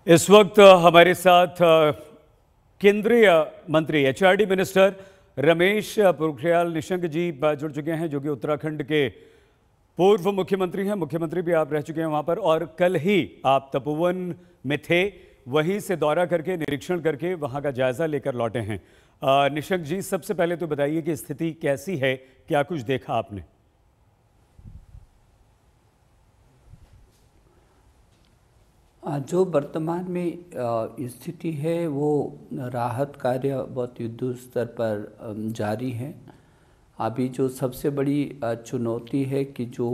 इस वक्त हमारे साथ केंद्रीय मंत्री एचआरडी मिनिस्टर रमेश पोखरियाल निशंक जी जुड़ चुके हैं, जो कि उत्तराखंड के पूर्व मुख्यमंत्री हैं। मुख्यमंत्री भी आप रह चुके हैं वहां पर, और कल ही आप तपोवन में थे, वहीं से दौरा करके निरीक्षण करके वहां का जायजा लेकर लौटे हैं। निशंक जी, सबसे पहले तो बताइए कि स्थिति कैसी है, क्या कुछ देखा आपने? जो वर्तमान में स्थिति है वो राहत कार्य बहुत युद्ध स्तर पर जारी है। अभी जो सबसे बड़ी चुनौती है कि जो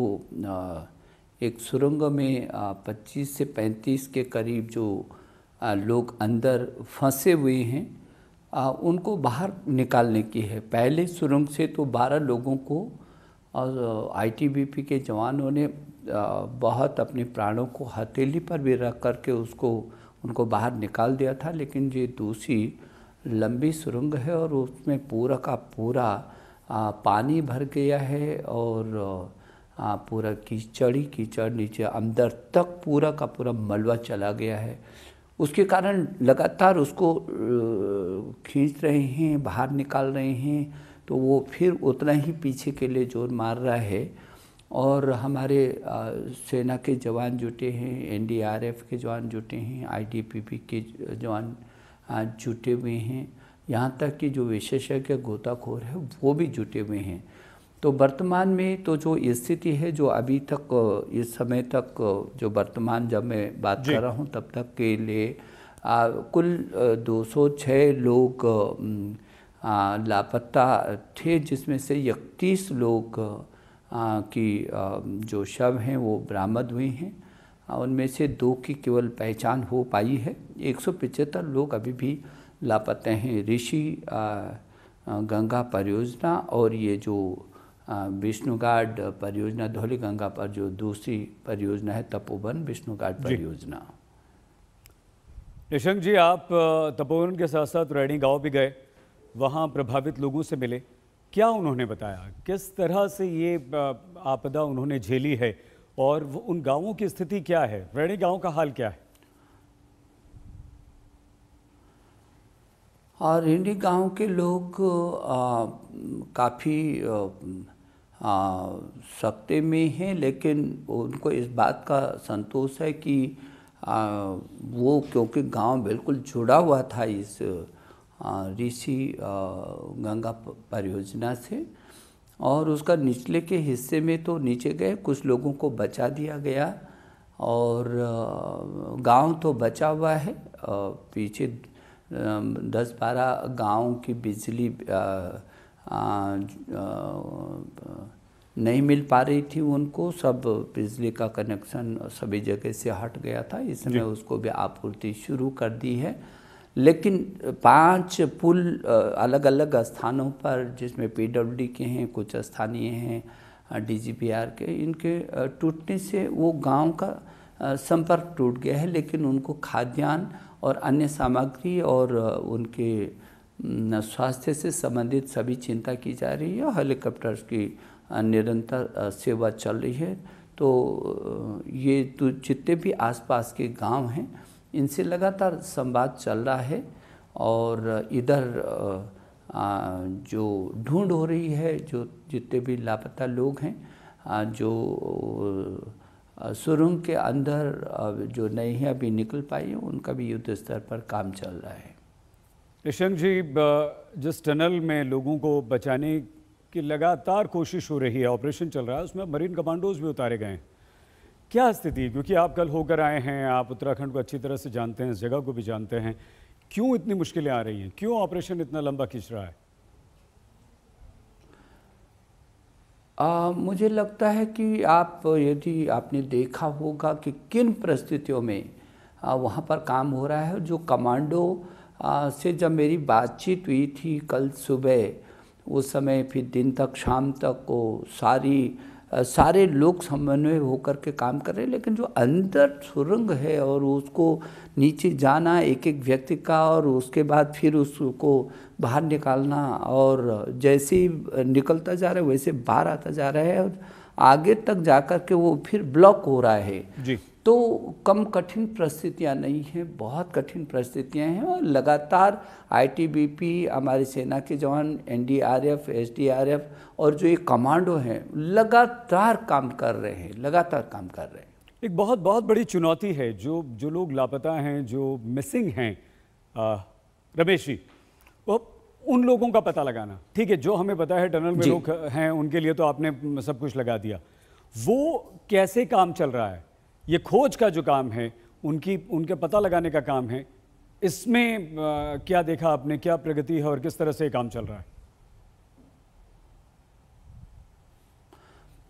एक सुरंग में 25 से 35 के करीब जो लोग अंदर फंसे हुए हैं, उनको बाहर निकालने की है। पहले सुरंग से तो 12 लोगों को और आईटीबीपी के जवानों ने बहुत अपने प्राणों को हथेली पर भी रख करके उनको बाहर निकाल दिया था, लेकिन ये दूसरी लंबी सुरंग है और उसमें पूरा का पूरा पानी भर गया है और पूरा कीचड़ नीचे अंदर तक पूरा का पूरा मलबा चला गया है। उसके कारण लगातार उसको खींच रहे हैं, बाहर निकाल रहे हैं, तो वो फिर उतना ही पीछे के लिए जोर मार रहा है। और हमारे सेना के जवान जुटे हैं, एनडीआरएफ के जवान जुटे हैं, आईटीबीपी के जवान जुटे हुए हैं, यहाँ तक कि जो विशेषज्ञ गोताखोर है वो भी जुटे हुए हैं। तो वर्तमान में तो जो स्थिति है, जो अभी तक इस समय तक जो वर्तमान जब मैं बात कर रहा हूँ तब तक के लिए कुल 206 लोग लापता थे, जिसमें से 31 लोग की जो शव हैं वो बरामद हुए हैं। उनमें से 2 की केवल पहचान हो पाई है। 175 लोग अभी भी लापता हैं। ऋषि गंगा परियोजना और ये जो विष्णुघाट परियोजना, धौली गंगा पर जो दूसरी परियोजना है तपोवन विष्णुघाट परियोजना। निशंक जी, आप तपोवन के साथ साथ रैणी गांव भी गए, वहां प्रभावित लोगों से मिले, क्या उन्होंने बताया, किस तरह से ये आपदा उन्होंने झेली है और उन गांवों की स्थिति क्या है? रैणी गांव का हाल क्या है? और रैणी गांव के लोग काफ़ी सख्ते में हैं, लेकिन उनको इस बात का संतोष है कि वो क्योंकि गांव बिल्कुल जुड़ा हुआ था इस ऋषि गंगा परियोजना से, और उसका निचले के हिस्से में तो नीचे गए, कुछ लोगों को बचा दिया गया और गांव तो बचा हुआ है। पीछे 10-12 गांव की बिजली नहीं मिल पा रही थी उनको, सब बिजली का कनेक्शन सभी जगह से हट गया था। इस समय उसको भी आपूर्ति शुरू कर दी है, लेकिन 5 पुल अलग अलग स्थानों पर, जिसमें पीडब्ल्यूडी के हैं, कुछ स्थानीय हैं डीजीपीआर के, इनके टूटने से वो गांव का संपर्क टूट गया है। लेकिन उनको खाद्यान्न और अन्य सामग्री और उनके स्वास्थ्य से संबंधित सभी चिंता की जा रही है। हेलीकॉप्टर्स की निरंतर सेवा चल रही है। तो ये तो जितने भी आसपास के गांव हैं, इनसे लगातार संवाद चल रहा है और इधर जो ढूंढ हो रही है, जो जितने भी लापता लोग हैं, जो सुरंग के अंदर जो नहीं है अभी निकल पाई, उनका भी युद्ध स्तर पर काम चल रहा है। निशंक जी, जिस टनल में लोगों को बचाने की लगातार कोशिश हो रही है, ऑपरेशन चल रहा है, उसमें मरीन कमांडोज भी उतारे गए हैं, क्या स्थिति है? क्योंकि आप कल होकर आए हैं, आप उत्तराखंड को अच्छी तरह से जानते हैं, इस जगह को भी जानते हैं, क्यों इतनी मुश्किलें आ रही हैं, क्यों ऑपरेशन इतना लंबा खींच रहा है? मुझे लगता है कि यदि आपने देखा होगा कि किन परिस्थितियों में वहाँ पर काम हो रहा है। जो कमांडो से जब मेरी बातचीत हुई थी कल सुबह, उस समय फिर दिन तक शाम तक वो सारे लोग समन्वय होकर के काम कर रहे हैं, लेकिन जो अंदर सुरंग है और उसको नीचे जाना एक एक व्यक्ति का, और उसके बाद फिर उसको बाहर निकालना, और जैसे ही निकलता जा रहा है वैसे बाहर आता जा रहा है, आगे तक जाकर के वो फिर ब्लॉक हो रहा है जी। तो कम कठिन परिस्थितियां नहीं हैं, बहुत कठिन परिस्थितियां हैं। और लगातार आईटीबीपी, हमारी सेना के जवान, एनडीआरएफ, एसडीआरएफ और जो ये कमांडो हैं लगातार काम कर रहे हैं, लगातार काम कर रहे हैं। एक बहुत बहुत बड़ी चुनौती है जो लोग लापता हैं, जो मिसिंग हैं रमेश जी, वो उन लोगों का पता लगाना। ठीक है, जो हमें पता है टनल में लोग हैं उनके लिए तो आपने सब कुछ लगा दिया, वो कैसे काम चल रहा है? ये खोज का जो काम है, उनके पता लगाने का काम है, इसमें क्या देखा आपने, क्या प्रगति है और किस तरह से काम चल रहा है?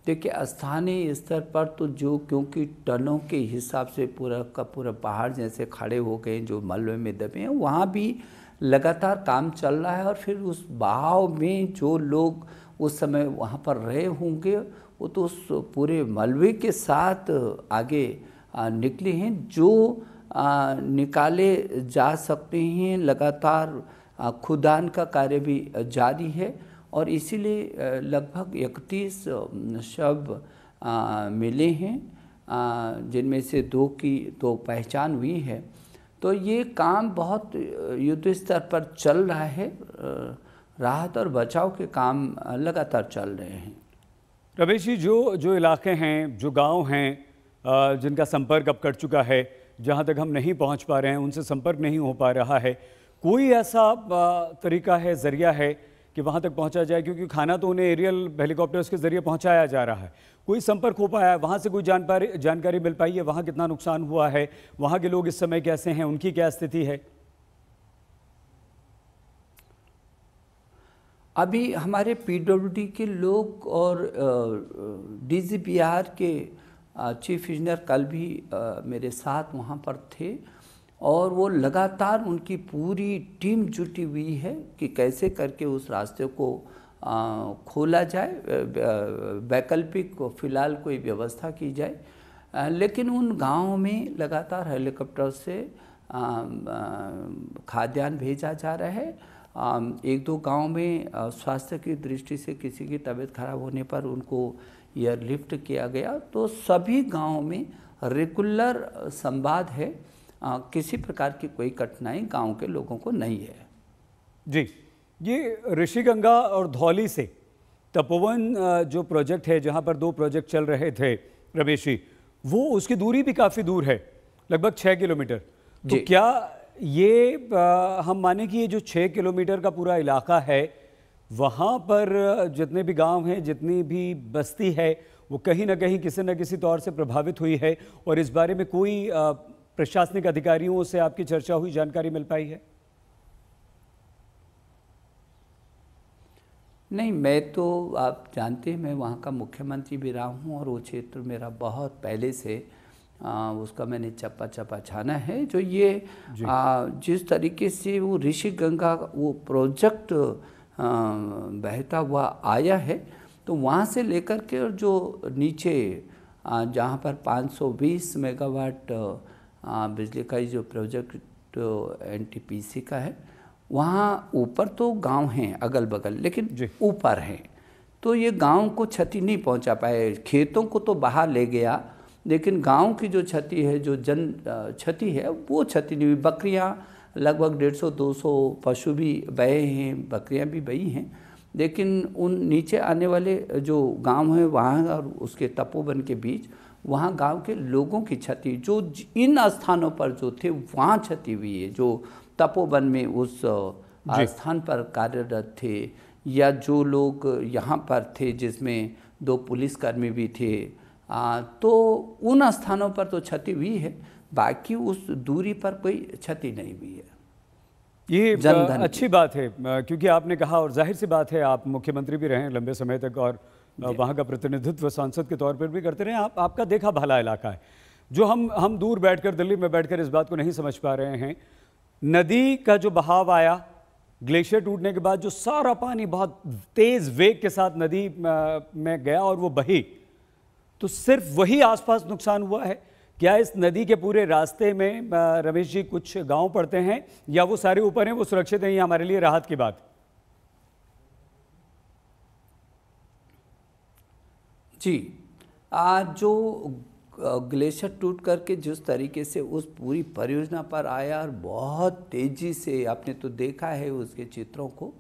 देखिए, स्थानीय स्तर पर तो जो, क्योंकि टनों के हिसाब से पूरा का पूरा पहाड़ जैसे खड़े हो गए जो मलबे में दबे हैं, वहाँ भी लगातार काम चल रहा है। और फिर उस बहाव में जो लोग उस समय वहाँ पर रहे होंगे वो तो उस पूरे मलबे के साथ आगे निकले हैं, जो निकाले जा सकते हैं। लगातार खुदान का कार्य भी जारी है और इसीलिए लगभग 31 शव मिले हैं, जिनमें से 2 की तो पहचान हुई है। तो ये काम बहुत युद्ध स्तर पर चल रहा है, राहत और बचाव के काम लगातार चल रहे हैं। रमेश जी, जो इलाके हैं, जो गांव हैं जिनका संपर्क अब कट चुका है, जहां तक हम नहीं पहुंच पा रहे हैं, उनसे संपर्क नहीं हो पा रहा है, कोई ऐसा तरीका है, जरिया है कि वहां तक पहुंचा जाए? क्योंकि खाना तो उन्हें एरियल हेलीकॉप्टर्स के जरिए पहुंचाया जा रहा है, कोई संपर्क हो पाया है? वहां से कोई जानकारी मिल पाई है? वहां कितना नुकसान हुआ है? वहां के लोग इस समय कैसे हैं? उनकी क्या स्थिति है? अभी हमारे पीडब्ल्यूडी के लोग और डीजीपीआर के चीफ इंजीनियर कल भी मेरे साथ वहाँ पर थे और वो लगातार, उनकी पूरी टीम जुटी हुई है कि कैसे करके उस रास्ते को खोला जाए, वैकल्पिक फिलहाल कोई व्यवस्था की जाए। लेकिन उन गांवों में लगातार हेलीकॉप्टर से खाद्यान्न भेजा जा रहा है। 1-2 गांव में स्वास्थ्य की दृष्टि से किसी की तबीयत खराब होने पर उनको एयरलिफ्ट किया गया। तो सभी गांवों में रेगुलर संवाद है, किसी प्रकार की कोई कठिनाई गांव के लोगों को नहीं है। जी, ये ऋषिगंगा और धौली से तपोवन जो प्रोजेक्ट है, जहां पर 2 प्रोजेक्ट चल रहे थे रमेश जी, वो उसकी दूरी भी काफ़ी दूर है, लगभग 6 किलोमीटर। तो क्या ये हम माने कि ये जो 6 किलोमीटर का पूरा इलाका है, वहाँ पर जितने भी गांव हैं, जितनी भी बस्ती है, वो कहीं ना कहीं किसी न किसी तौर से प्रभावित हुई है? और इस बारे में कोई प्रशासनिक अधिकारियों से आपकी चर्चा हुई, जानकारी मिल पाई है? नहीं, मैं तो, आप जानते हैं, मैं वहाँ का मुख्यमंत्री भी रहा हूँ और वो क्षेत्र मेरा बहुत पहले से उसका मैंने चप्पा छाना है। जो ये जिस तरीके से वो ऋषिगंगा वो प्रोजेक्ट बहता हुआ आया है, तो वहाँ से लेकर के और जो नीचे जहाँ पर 520 मेगावाट बिजली का जो प्रोजेक्ट एनटीपीसी का है, वहाँ ऊपर तो गांव हैं अगल बगल, लेकिन ऊपर हैं, तो ये गांव को क्षति नहीं पहुंचा पाए। खेतों को तो बाहर ले गया, लेकिन गांव की जो क्षति है, जो जन क्षति है, वो क्षति नहीं हुई। बकरियाँ लगभग 150-200 पशु भी बहे हैं, बकरियाँ भी बही हैं, लेकिन उन नीचे आने वाले जो गांव हैं वहाँ और उसके तपोवन के बीच, वहाँ गांव के लोगों की क्षति, जो इन स्थानों पर जो थे वहाँ क्षति हुई है, जो तपोवन में उस स्थान पर कार्यरत थे, या जो लोग यहाँ पर थे जिसमें 2 पुलिसकर्मी भी थे, तो उन स्थानों पर तो क्षति हुई है, बाकी उस दूरी पर कोई क्षति नहीं हुई है। ये अच्छी बात है, क्योंकि आपने कहा, और जाहिर सी बात है, आप मुख्यमंत्री भी रहे लंबे समय तक और वहाँ का प्रतिनिधित्व सांसद के तौर पर भी करते रहे, आपका देखा भाला इलाका है। जो हम दूर बैठकर, दिल्ली में बैठकर इस बात को नहीं समझ पा रहे हैं, नदी का जो बहाव आया, ग्लेशियर टूटने के बाद जो सारा पानी बहुत तेज वेग के साथ नदी में गया और वो बही, तो सिर्फ वही आसपास नुकसान हुआ है? क्या इस नदी के पूरे रास्ते में रमेश जी कुछ गांव पड़ते हैं, या वो सारे ऊपर हैं, वो सुरक्षित हैं? ये हमारे लिए राहत की बात। जी, जो ग्लेशियर टूट करके जिस तरीके से उस पूरी परियोजना पर आया और बहुत तेज़ी से, आपने तो देखा है उसके चित्रों को,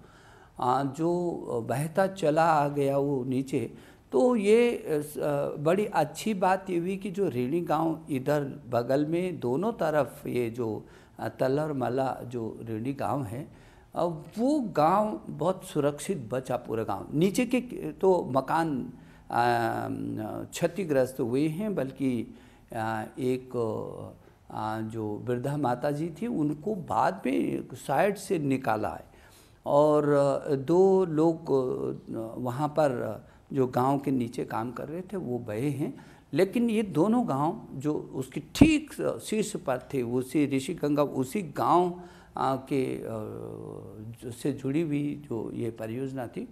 जो बहता चला आ गया वो नीचे। तो ये बड़ी अच्छी बात ये हुई कि जो रेणी गांव इधर बगल में दोनों तरफ ये जो तल्लर मला जो रेणी गांव है, वो गांव बहुत सुरक्षित बचा। पूरा गांव नीचे के तो मकान क्षतिग्रस्त हुए हैं, बल्कि एक जो वृद्धा माता जी थी उनको बाद में साइड से निकाला है, और 2 लोग वहाँ पर जो गांव के नीचे काम कर रहे थे वो बहे हैं। लेकिन ये दोनों गांव जो उसकी ठीक शीर्ष पर थे, उसी ऋषि गंगा उसी गांव के से जुड़ी हुई जो ये परियोजना थी,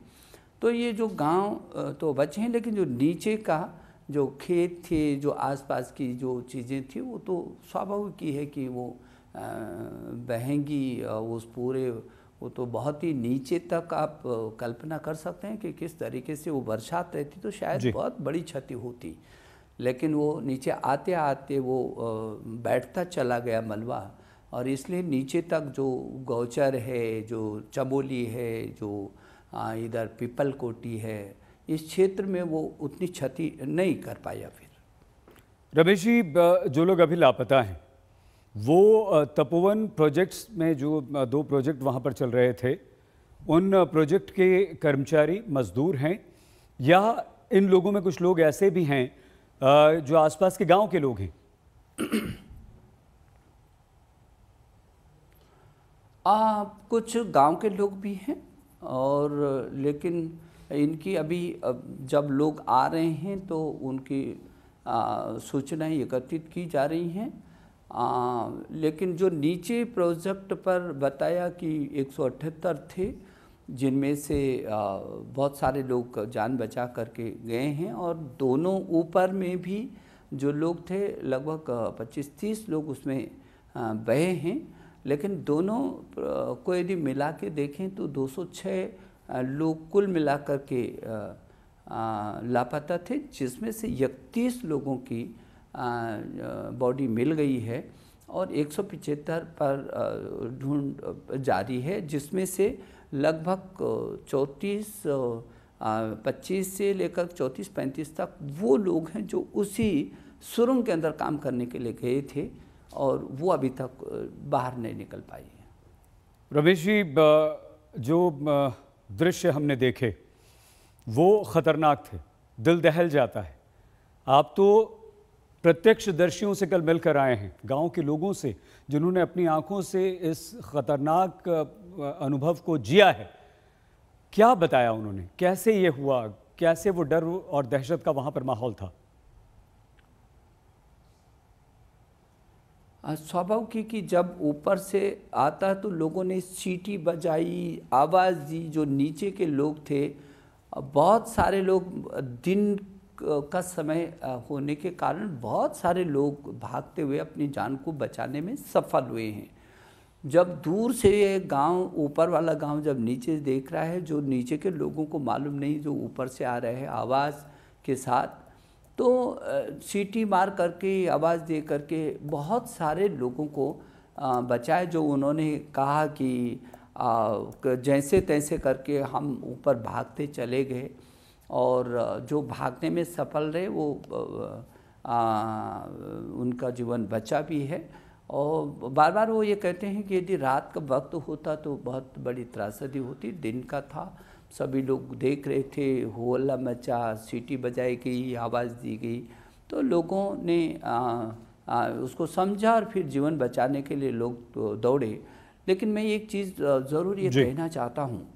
तो ये जो गांव तो बचे हैं, लेकिन जो नीचे का जो खेत थे, जो आसपास की जो चीज़ें थी, वो तो स्वाभाविक ही है कि वो बहेंगी उस पूरे, वो तो बहुत ही नीचे तक आप कल्पना कर सकते हैं कि किस तरीके से वो बरसात रहती तो शायद बहुत बड़ी क्षति होती। लेकिन वो नीचे आते आते वो बैठता चला गया मलबा, और इसलिए नीचे तक जो गौचर है, जो चमोली है, जो इधर पीपल कोटी है, इस क्षेत्र में वो उतनी क्षति नहीं कर पाया। फिर रमेश जी, जो लोग अभी लापता हैं वो तपोवन प्रोजेक्ट्स में जो 2 प्रोजेक्ट वहाँ पर चल रहे थे, उन प्रोजेक्ट के कर्मचारी मजदूर हैं, या इन लोगों में कुछ लोग ऐसे भी हैं जो आसपास के गांव के लोग हैं? कुछ गांव के लोग भी हैं, और लेकिन इनकी अभी जब लोग आ रहे हैं तो उनकी सूचनाएं एकत्रित की जा रही हैं। लेकिन जो नीचे प्रोजेक्ट पर बताया कि 178 थे, जिनमें से बहुत सारे लोग जान बचा करके गए हैं, और दोनों ऊपर में भी जो लोग थे लगभग 25-30 लोग उसमें बहे हैं। लेकिन दोनों को यदि मिला के देखें तो 206 लोग कुल मिलाकर के लापता थे, जिसमें से 31 लोगों की बॉडी मिल गई है, और 175 पर ढूंढ जारी है, जिसमें से लगभग 25 से लेकर 34-35 तक वो लोग हैं जो उसी सुरंग के अंदर काम करने के लिए गए थे, और वो अभी तक बाहर नहीं निकल पाई है। रमेश जी, जो दृश्य हमने देखे वो खतरनाक थे, दिल दहल जाता है। आप तो प्रत्यक्षदर्शियों से कल मिलकर आए हैं, गांव के लोगों से जिन्होंने अपनी आंखों से इस खतरनाक अनुभव को जिया है। क्या बताया उन्होंने, कैसे ये हुआ, कैसे वो डर और दहशत का वहां पर माहौल था? स्वाभाविक कि जब ऊपर से आता तो लोगों ने सीटी बजाई, आवाज़ दी। जो नीचे के लोग थे, बहुत सारे लोग, दिन का समय होने के कारण बहुत सारे लोग भागते हुए अपनी जान को बचाने में सफल हुए हैं। जब दूर से ये गांव, ऊपर वाला गांव जब नीचे देख रहा है, जो नीचे के लोगों को मालूम नहीं, जो ऊपर से आ रहे हैं आवाज़ के साथ, तो सीटी मार करके, आवाज़ दे करके बहुत सारे लोगों को बचाए। जो उन्होंने कहा कि जैसे तैसे करके हम ऊपर भागते चले गए, और जो भागने में सफल रहे वो उनका जीवन बचा भी है। और बार बार वो ये कहते हैं कि यदि रात का वक्त होता तो बहुत बड़ी त्रासदी होती। दिन का था, सभी लोग देख रहे थे, हो हल्ला मचा, सीटी बजाई गई, आवाज़ दी गई, तो लोगों ने उसको समझा और फिर जीवन बचाने के लिए लोग दौड़े। लेकिन मैं एक चीज़ ज़रूर ये कहना चाहता हूँ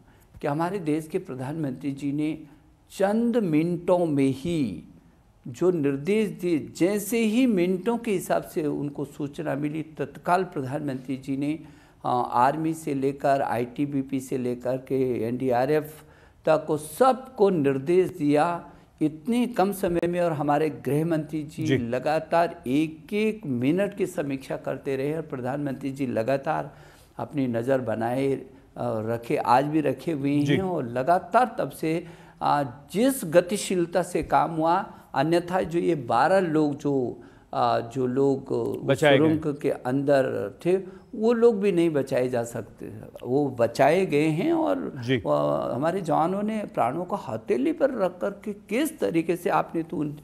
कि हमारे देश के प्रधानमंत्री जी ने चंद मिनटों में ही जो निर्देश दिए, जैसे ही मिनटों के हिसाब से उनको सूचना मिली, तत्काल प्रधानमंत्री जी ने आर्मी से लेकर आईटीबीपी से लेकर के एनडीआरएफ तक को सबको निर्देश दिया इतने कम समय में। और हमारे गृह मंत्री जी लगातार 1-1 मिनट की समीक्षा करते रहे, और प्रधानमंत्री जी लगातार अपनी नज़र बनाए रखे, आज भी रखे हुए हैं। और लगातार तब से जिस गतिशीलता से काम हुआ अन्यथा जो ये 12 लोग जो लोग सुरंग के अंदर थे वो लोग भी नहीं बचाए जा सकते, वो बचाए गए हैं। और हमारे जवानों ने प्राणों को हथेली पर रख कर के किस तरीके से, आपने तो उन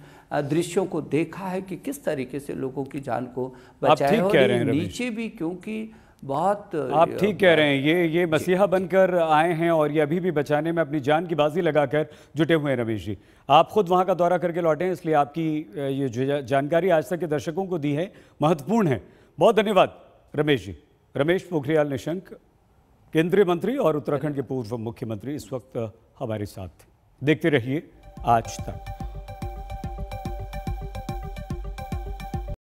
दृश्यों को देखा है कि किस तरीके से लोगों की जान को बचाया। और नीचे भी क्योंकि बहुत, आप ठीक कह रहे हैं, ये मसीहा बनकर आए हैं और ये अभी भी बचाने में अपनी जान की बाजी लगाकर जुटे हुए हैं। रमेश जी, आप खुद वहां का दौरा करके लौटे हैं, इसलिए आपकी ये जो जानकारी आज तक के दर्शकों को दी है महत्वपूर्ण है। बहुत धन्यवाद रमेश जी। रमेश पोखरियाल निशंक, केंद्रीय मंत्री और उत्तराखंड के पूर्व मुख्यमंत्री, इस वक्त हमारे साथ। देखते रहिए आज तक।